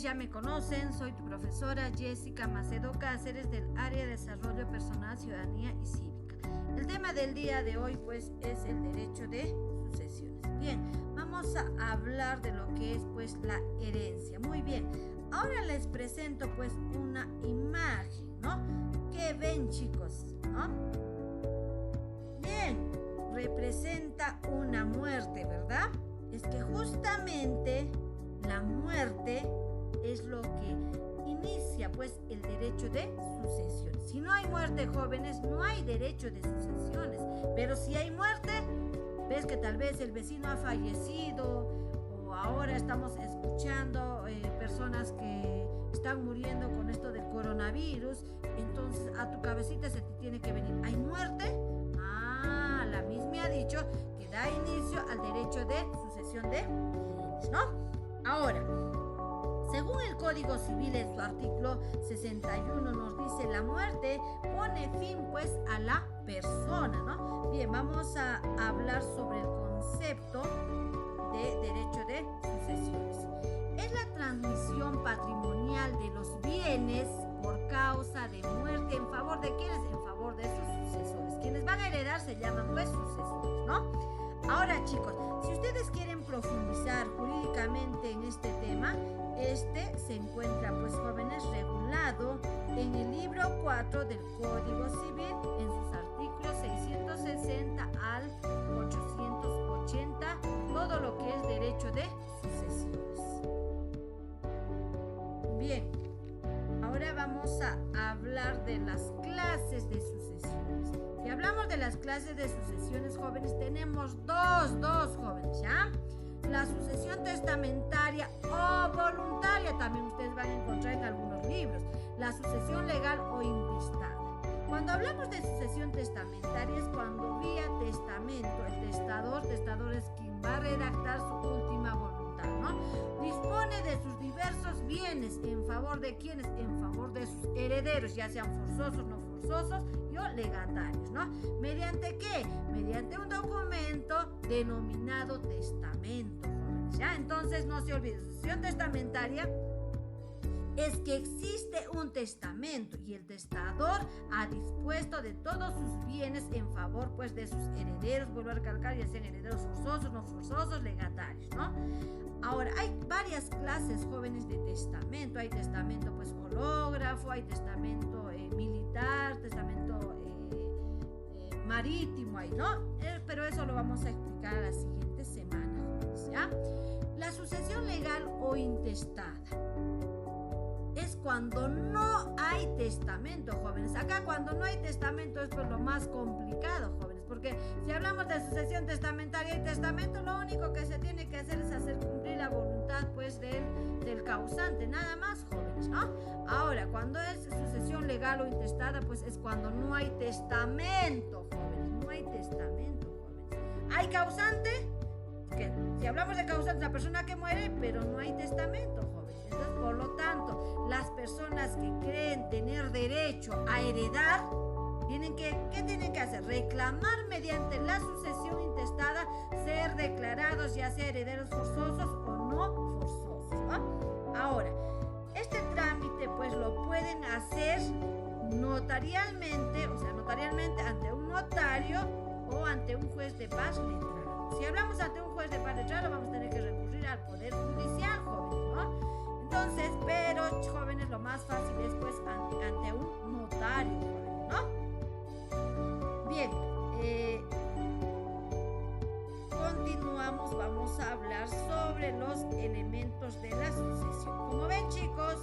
ustedes ya me conocen, soy tu profesora Jessica Macedo Cáceres del área de Desarrollo Personal, Ciudadanía y Cívica. El tema del día de hoy pues es el derecho de sucesiones. Bien, vamos a hablar de lo que es pues la herencia. Muy bien, ahora les presento pues una imagen, ¿no? ¿Qué ven, chicos? ¿No? Bien, representa una muerte, ¿verdad? Es que justamente la muerte es lo que inicia pues el derecho de sucesión. Si no hay muerte, jóvenes, no hay derecho de sucesiones. Pero si hay muerte, ves que tal vez el vecino ha fallecido o ahora estamos escuchando personas que están muriendo con esto del coronavirus, entonces a tu cabecita se te tiene que venir. ¿Hay muerte? Ah, la misma ha dicho que da inicio al derecho de sucesión de bienes, ¿no? Ahora, según el Código Civil en su artículo 61 nos dice la muerte pone fin pues a la persona, ¿no? Bien, vamos a hablar sobre el concepto de derecho de sucesiones. Es la transmisión patrimonial de los bienes por causa de muerte en favor de quienes, en favor de sus sucesores. Quienes van a heredar se llaman pues sucesores, ¿no? Ahora, chicos, si ustedes quieren profundizar jurídicamente en este tema, este se encuentra, pues, jóvenes, regulado en el libro 4 del Código Civil, en sus artículos 660 al 880, todo lo que es derecho de sucesiones. Bien, ahora vamos a hablar de las clases de sucesiones. Si hablamos de las clases de sucesiones, jóvenes, tenemos dos, jóvenes, ¿ya? La sucesión testamentaria o voluntaria, también ustedes van a encontrar en algunos libros. La sucesión legal o intestada. Cuando hablamos de sucesión testamentaria es cuando vía testamento, el testador es quien va a redactar su última voluntad, ¿no? Dispone de sus diversos bienes en favor de quienes, en favor de sus herederos, ya sean forzosos, no forzosos o legatarios, ¿no? ¿Mediante qué? Mediante un documento denominado testamento, jóvenes, ¿ya? Entonces no se olviden, sucesión testamentaria es que existe un testamento y el testador ha dispuesto de todos sus bienes en favor pues de sus herederos, vuelvo a recalcar, ya sean herederos forzosos, no forzosos, legatarios, ¿no? Ahora, hay varias clases, jóvenes, de testamento. Hay testamento pues hológrafo, hay testamento militar, testamento marítimo, ahí, ¿no? Pero eso lo vamos a explicar a la siguiente semana, jóvenes, ¿ya? La sucesión legal o intestada es cuando no hay testamento, jóvenes. Acá cuando no hay testamento es pues lo más complicado, jóvenes, porque si hablamos de sucesión testamentaria y testamento, lo único que se tiene que hacer es hacer cumplir la voluntad pues del causante, nada más, jóvenes, ¿no? Ahora, cuando es sucesión legal o intestada, pues es cuando no hay testamento, jóvenes, no hay testamento, jóvenes. ¿Hay causante? Que si hablamos de causante, la persona que muere, pero no hay testamento, jóvenes. Entonces, por lo tanto, las personas que creen tener derecho a heredar, ¿qué tienen que hacer? Reclamar mediante la sucesión intestada ser declarados ya sea herederos forzosos o no forzosos, ¿no? Ahora, este trámite pues lo pueden hacer notarialmente, o sea, notarialmente ante un notario o ante un juez de paz letrado. Si hablamos ante un juez de paz letrado, vamos a tener que recurrir al Poder Judicial, jóvenes, ¿no? Entonces, pero, jóvenes, lo más fácil es pues ante un notario, jóvenes, ¿no? Bien, continuamos, vamos a hablar sobre los elementos de la sucesión. Como ven, chicos,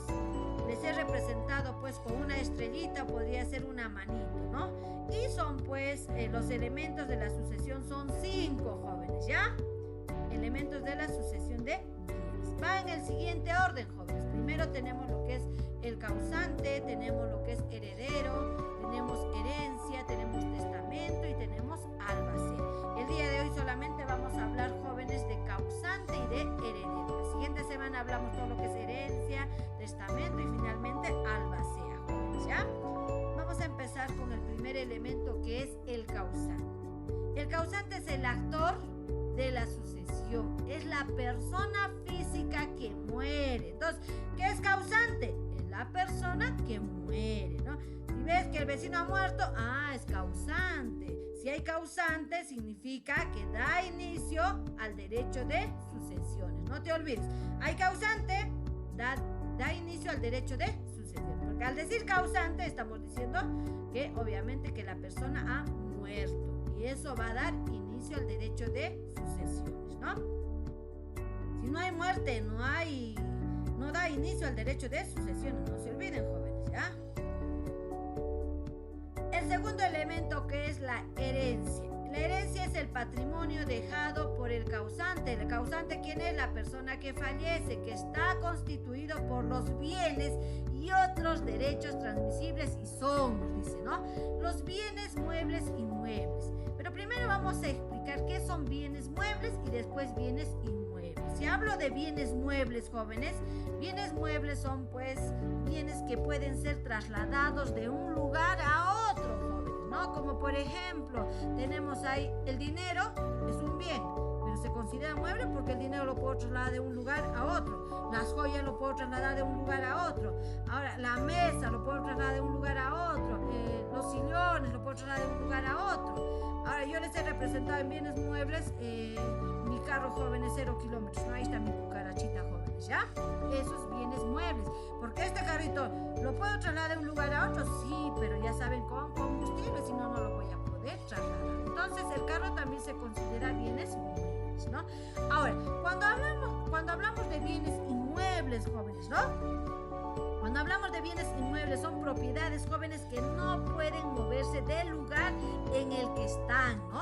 les he representado pues con una estrellita, podría ser una manito, ¿no? Y son pues los elementos de la sucesión son 5, jóvenes, ¿ya? Elementos de la sucesión de bienes. Va en el siguiente orden, jóvenes. Primero tenemos lo que es el causante, tenemos lo que es heredero, tenemos herencia, tenemos testamento y tenemos albacea. El día de hoy solamente vamos a hablar, jóvenes, de causante y de heredero. La siguiente semana hablamos todo lo que es herencia, testamento y finalmente albacea, jóvenes, ¿ya? Vamos a empezar con el primer elemento, que es el causante. El causante es el actor de la sucesión, es la persona física que muere. Entonces, ¿qué causante? Es la persona que muere, ¿no? Si ves que el vecino ha muerto, es causante. Si hay causante, significa que da inicio al derecho de sucesiones. No te olvides, hay causante, da inicio al derecho de sucesiones. Porque al decir causante, estamos diciendo que obviamente que la persona ha muerto. Y eso va a dar inicio al derecho de sucesiones, ¿no? Si no hay muerte, no da inicio al derecho de sucesiones. No se olviden, jóvenes, ¿ya? El segundo elemento, que es la herencia. La herencia es el patrimonio dejado por el causante. ¿El causante quién es? La persona que fallece, que está constituido por los bienes y otros derechos transmisibles y son, nos dice, ¿no? Los bienes muebles e inmuebles. Pero primero vamos a explicar qué son bienes muebles y después bienes inmuebles. Si hablo de bienes muebles, jóvenes, bienes muebles son pues bienes que pueden ser trasladados de un lugar a otro, jóvenes, ¿no? Como por ejemplo, tenemos ahí el dinero, es un bien, pero se considera mueble porque el dinero lo puedo trasladar de un lugar a otro. Las joyas lo puedo trasladar de un lugar a otro. Ahora, la mesa lo puedo trasladar de un lugar a otro. Los sillones lo puedo trasladar de un lugar a otro. Ahora, yo les he representado en bienes muebles mi carro, jóvenes, 0 kilómetros. ¿No? Ahí está mi cucarachita, jóvenes, ¿ya? Esos bienes muebles. Porque este carrito lo puedo trasladar de un lugar a otro, sí, pero ya saben, con combustible, si no, no lo voy a poder trasladar. Entonces, el carro también se considera bienes muebles, ¿no? Ahora, cuando hablamos de bienes inmuebles, jóvenes, ¿no? Cuando hablamos de bienes inmuebles, son propiedades, jóvenes, que no pueden moverse del lugar en el que están, ¿no?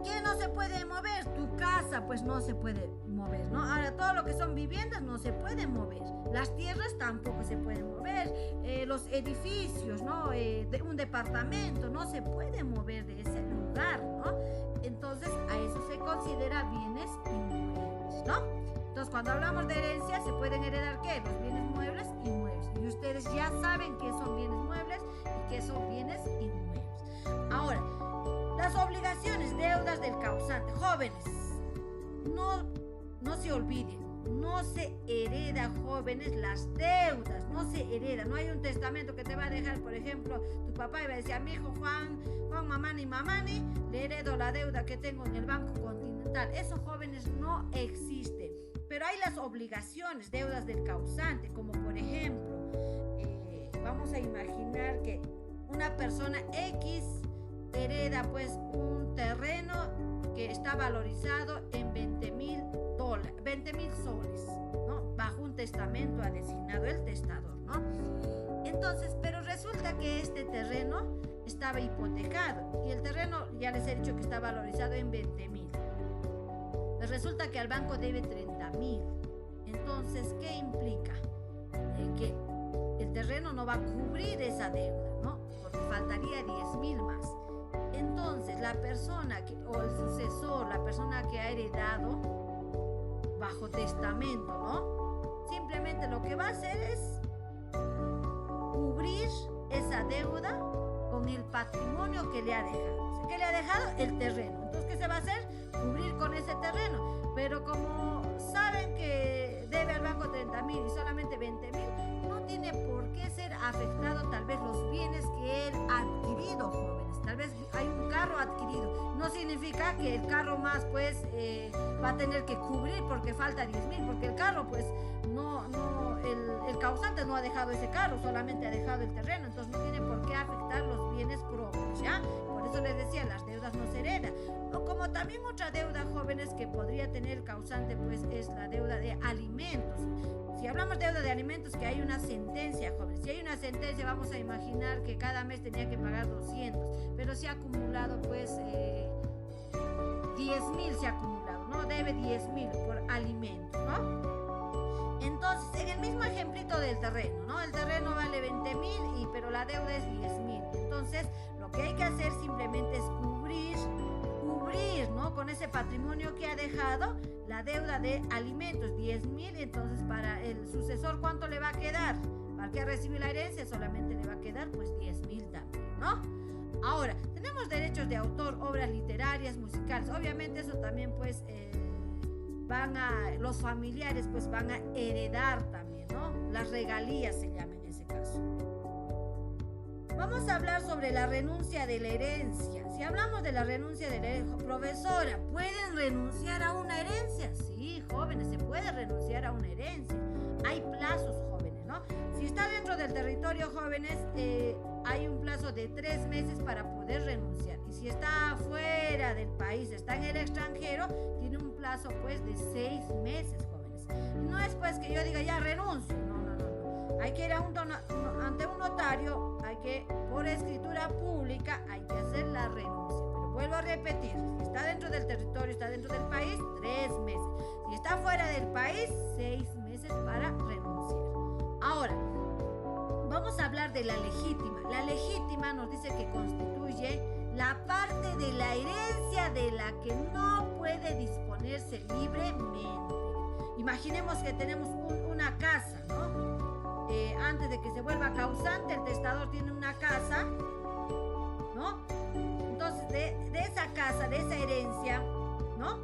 ¿Qué no se puede mover? Tu casa, pues no se puede mover, ¿no? Ahora, todo lo que son viviendas no se puede mover. Las tierras tampoco se pueden mover. Los edificios, ¿no? De un departamento no se puede mover de ese lugar, ¿no? Entonces, a eso se considera bienes inmuebles, ¿no? Entonces, cuando hablamos de herencia, ¿se pueden heredar qué? Los bienes muebles y inmuebles. Y ustedes ya saben qué son bienes muebles y qué son bienes inmuebles. Ahora, las obligaciones, deudas del causante. Jóvenes, no se olviden, no se hereda, jóvenes, las deudas, no se hereda. No hay un testamento que te va a dejar, por ejemplo, tu papá y va a decir a mi hijo Juan Mamani, le heredo la deuda que tengo en el Banco Continental. Eso, jóvenes, no existe. Pero hay las obligaciones, deudas del causante, como por ejemplo, vamos a imaginar que una persona X hereda pues un terreno que está valorizado en $20,000, $20,000 soles, ¿no? Bajo un testamento ha designado el testador, ¿no? Entonces, pero resulta que este terreno estaba hipotecado y el terreno, ya les he dicho que está valorizado en $20,000. Pues resulta que al banco debe $30,000. Entonces, ¿qué implica? Que el terreno no va a cubrir esa deuda, ¿no? Porque faltaría $10,000 más. Entonces, la persona o el sucesor, la persona que ha heredado bajo testamento, ¿no? Simplemente lo que va a hacer es cubrir esa deuda con el patrimonio que le ha dejado. O sea, ¿qué le ha dejado? El terreno. Entonces, ¿qué se va a hacer? Cubrir con ese terreno. Pero como saben que debe al banco $30,000 y solamente $20,000, no tiene por qué ser afectado tal vez los bienes que él ha adquirido, jóvenes. Tal vez hay un carro adquirido. No significa que el carro más pues va a tener que cubrir porque falta $10,000, porque el carro pues el causante no ha dejado ese carro, solamente ha dejado el terreno. Entonces no tiene por qué afectar los bienes propios, ¿ya? Por eso les decía, las deudas no se heredan. O como también otra deuda, jóvenes, que podría tener el causante, pues es la deuda de alimentos. Si hablamos de deuda de alimentos, que hay una sentencia, jóvenes. Si hay una sentencia, vamos a imaginar que cada mes tenía que pagar 200, pero se ha acumulado, pues, 10,000 se ha acumulado, ¿no? Debe 10,000 por alimentos, ¿no? Entonces, en el mismo ejemplito del terreno, ¿no? El terreno vale 20,000, pero la deuda es 10,000. Entonces, lo que hay que hacer simplemente es cubrir, ¿no? Con ese patrimonio que ha dejado, la deuda de alimentos, 10,000. Entonces, para el sucesor, ¿cuánto le va a quedar? Para el que recibe la herencia, solamente le va a quedar, pues, 10,000 también, ¿no? Ahora, tenemos derechos de autor, obras literarias, musicales. Obviamente, eso también, pues, los familiares, pues, van a heredar también, ¿no? Las regalías se llama en ese caso. Vamos a hablar sobre la renuncia de la herencia. Si hablamos de la renuncia de la herencia, profesora, ¿pueden renunciar a una herencia? Sí, jóvenes, se puede renunciar a una herencia. Hay plazos, jóvenes, ¿no? Si está dentro del territorio, jóvenes, hay un plazo de 3 meses para poder renunciar. Y si está fuera del país, está en el extranjero, tiene un plazo pues de 6 meses, jóvenes. No es pues que yo diga ya renuncio, no. Hay que ir ante un notario, hay que, por escritura pública, hay que hacer la renuncia. Pero vuelvo a repetir, si está dentro del territorio, está dentro del país, 3 meses. Si está fuera del país, 6 meses para renunciar. Ahora, vamos a hablar de la legítima. La legítima nos dice que constituye la parte de la herencia de la que no puede disponerse libremente. Imaginemos que tenemos una casa, ¿no? Antes de que se vuelva causante, el testador tiene una casa, ¿no? Entonces, de esa casa, de esa herencia, ¿no?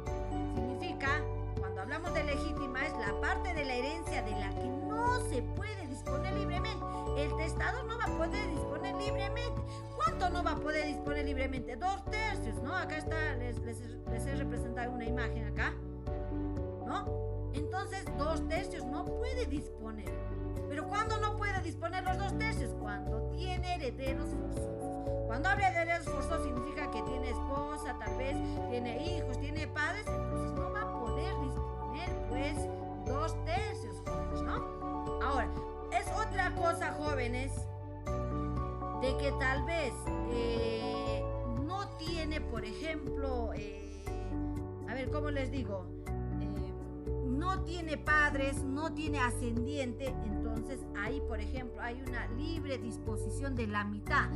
Significa, cuando hablamos de legítima, es la parte de la herencia de la que no se puede disponer libremente. El testador no va a poder disponer libremente. ¿Cuánto no va a poder disponer libremente? 2/3, ¿no? Acá está, les he representado una imagen acá, ¿no? Entonces, 2/3 no puede disponer. Pero ¿cuándo no puede disponer los 2/3? Cuando tiene herederos forzosos. Cuando habla de herederos forzosos significa que tiene esposa, tal vez tiene hijos, tiene padres, entonces no va a poder disponer pues 2/3, jóvenes, ¿no? Ahora, es otra cosa, jóvenes, de que tal vez no tiene, por ejemplo, a ver, ¿cómo les digo? No tiene padres, no tiene ascendiente, entonces ahí, por ejemplo, hay una libre disposición de la mitad.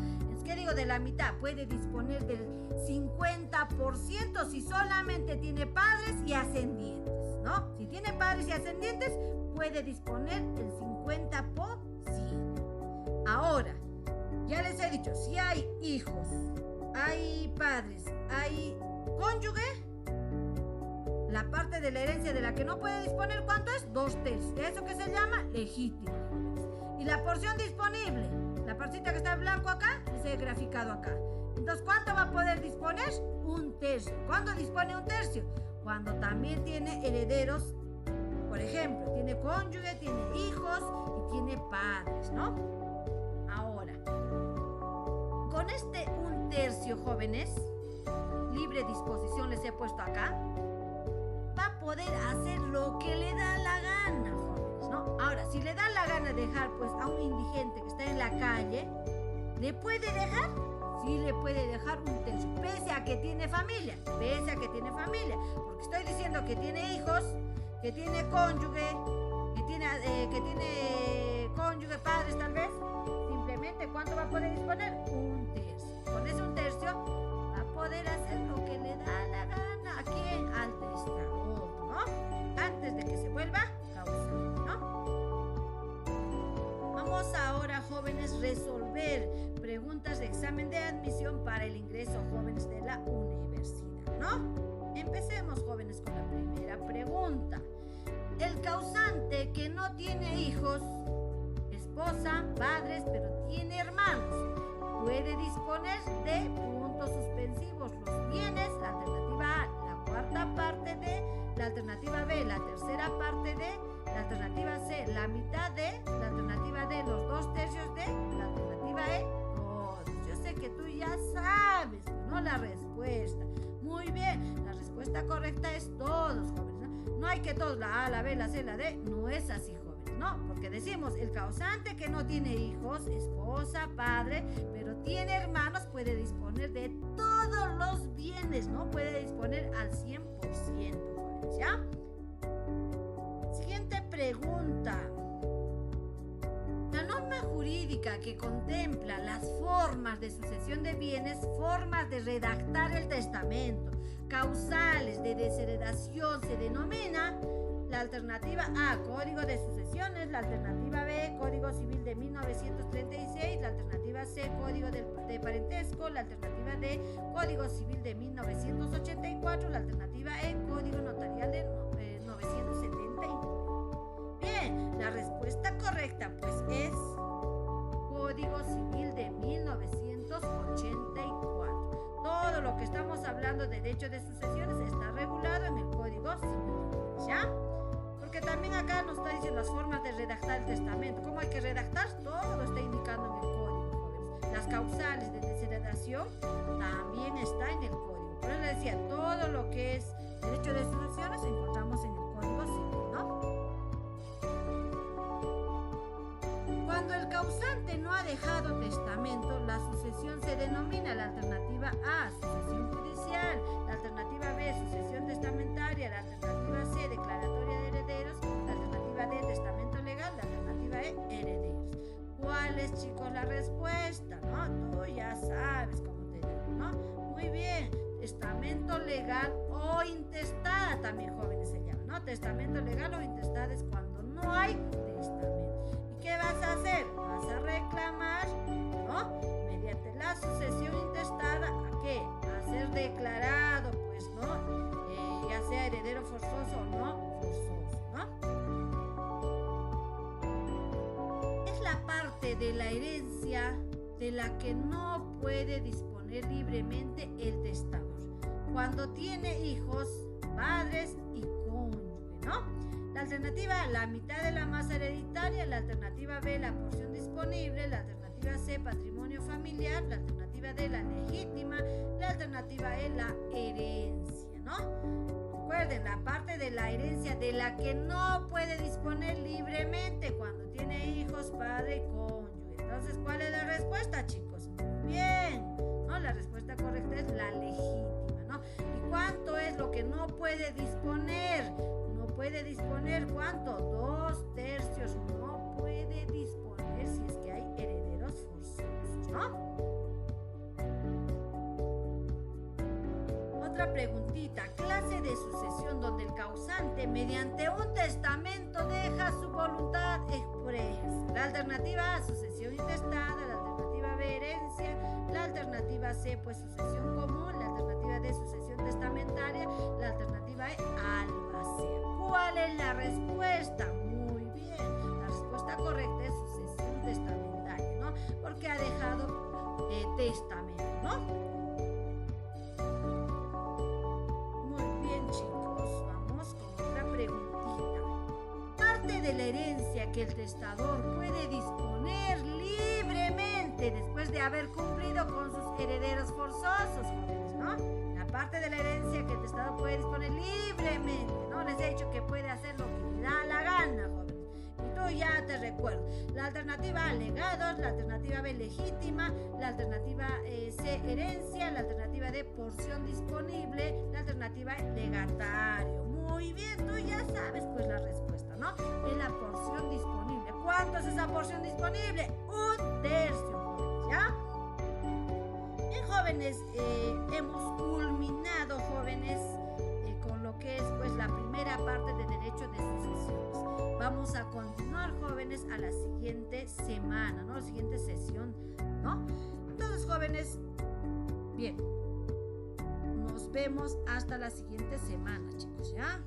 ¿Qué digo de la mitad? Puede disponer del 50% si solamente tiene padres y ascendientes, ¿no? Si tiene padres y ascendientes, puede disponer el 50%. Ahora, ya les he dicho, si hay hijos, hay padres, hay cónyuge, la parte de la herencia de la que no puede disponer, ¿cuánto es? 2/3. Eso que se llama legítima. Y la porción disponible, la parcita que está en blanco acá, ese graficado acá. Entonces, ¿cuánto va a poder disponer? 1/3. ¿Cuándo dispone 1/3? Cuando también tiene herederos, por ejemplo, tiene cónyuge, tiene hijos y tiene padres, ¿no? Ahora, con este 1/3, jóvenes, libre disposición les he puesto acá, va a poder hacer lo que le da la gana, jóvenes, ¿no? Ahora, si le da la gana dejar pues a un indigente que está en la calle, ¿le puede dejar? Sí, le puede dejar 1/3, pese a que tiene familia, porque estoy diciendo que tiene hijos, que tiene cónyuge, que tiene cónyuge, padres tal vez. Simplemente, ¿cuánto va a poder disponer? 1/3. Con ese 1/3 va a poder hacer lo que le da la gana. ¿A quién? Al testador, ¿no? Antes de que se vuelva causante, ¿no? Vamos ahora, jóvenes, resolver preguntas de examen de admisión para el ingreso, jóvenes, de la universidad, ¿no? Empecemos, jóvenes, con la primera pregunta. El causante que no tiene hijos, esposa, padres, pero tiene hermanos, puede disponer de puntos suspensivos, los bienes, la alternativa A, la cuarta parte de, la alternativa B, la tercera parte de, la alternativa C, la mitad de, la alternativa D, los 2/3 de, la alternativa E, todos. Yo sé que tú ya sabes, ¿no? La respuesta. Muy bien, la respuesta correcta es todos, jóvenes, ¿no? No hay que todos, la A, la B, la C, la D, no es así, jóvenes, ¿no? Porque decimos, el causante que no tiene hijos, esposa, padre, pero tiene hermanos, puede disponer de todos los bienes, ¿no? Puede disponer al 100%, jóvenes, ¿ya? Siguiente pregunta. La norma jurídica que contempla las formas de sucesión de bienes, formas de redactar el testamento, causales de desheredación, se denomina la alternativa A, Código de Sucesiones; la alternativa B, Código Civil de 1936; la alternativa C, Código de Parentesco; la alternativa D, Código Civil de 1984; la alternativa E, Código Notarial de 979. Bien, la respuesta derecho de sucesiones está regulado en el Código Civil, ¿ya? Porque también acá nos está diciendo las formas de redactar el testamento. ¿Cómo hay que redactar? Todo está indicando en el código, jóvenes. Las causales de desheredación también está en el código. Por eso les decía, todo lo que es derecho de sucesiones encontramos en el Código Civil, ¿no? Cuando el causante no ha dejado testamento, la sucesión se denomina la alternativa A, sucesión judicial, la alternativa B, sucesión testamentaria, la alternativa C, declaratoria de herederos, la alternativa D, testamento legal, la alternativa E, herederos. ¿Cuál es, chicos, la respuesta? ¿No? Tú ya sabes cómo te digo, ¿no? Muy bien, testamento legal o intestada también, jóvenes, se llama, ¿no? Testamento legal o intestada es cuando no hay testamento. ¿Y qué vas a hacer? Vas a reclamar, ¿no? Mediante la sucesión intestada, ¿a qué? A ser declarado, pues, ¿no? Ya sea heredero forzoso o no forzoso, ¿no? Es la parte de la herencia de la que no puede disponer libremente el testador cuando tiene hijos, padres y cónyuge, ¿no? La alternativa A, la mitad de la masa hereditaria, la alternativa B, la porción disponible, la alternativa C, patrimonio familiar, la alternativa D, la legítima, la alternativa E, la herencia, ¿no? Recuerden, la parte de la herencia de la que no puede disponer libremente cuando tiene hijos, padre y cónyuge. Entonces, ¿cuál es la respuesta, chicos? Muy bien, ¿no? La respuesta correcta es la legítima, ¿no? ¿Y cuánto es lo que no puede disponer? No puede disponer, ¿cuánto? 2/3 no puede disponer si es que hay herederos forzosos, ¿no? Otra preguntita, clase de sucesión donde el causante mediante un testamento deja su voluntad expresa. La alternativa A, sucesión intestada, la alternativa B, herencia, la alternativa C, pues sucesión común, la alternativa D, sucesión testamentaria, la alternativa E, albacea. ¿Cuál es la respuesta? Muy bien, la respuesta correcta es sucesión testamentaria, ¿no? Porque ha dejado testamento, ¿no? De la herencia que el testador puede disponer libremente después de haber cumplido con sus herederos forzosos, jóvenes, ¿no? La parte de la herencia que el testador puede disponer libremente, ¿no? Les he dicho que puede hacer lo que le da la gana, jóvenes. Y tú ya te recuerdo. La alternativa A, legados, la alternativa B, legítima, la alternativa C, herencia, la alternativa D, porción disponible, la alternativa E, legatario. Muy bien, tú ya sabes pues la respuesta, ¿no? Es la porción disponible. ¿Cuánto es esa porción disponible? 1/3, jóvenes, ¿ya? Bien, jóvenes, hemos culminado, jóvenes, con lo que es pues la primera parte de derecho de sucesiones. Vamos a continuar, jóvenes, a la siguiente semana, ¿no? La siguiente sesión, ¿no? Entonces, jóvenes, bien, nos vemos hasta la siguiente semana, chicos, ¿ya?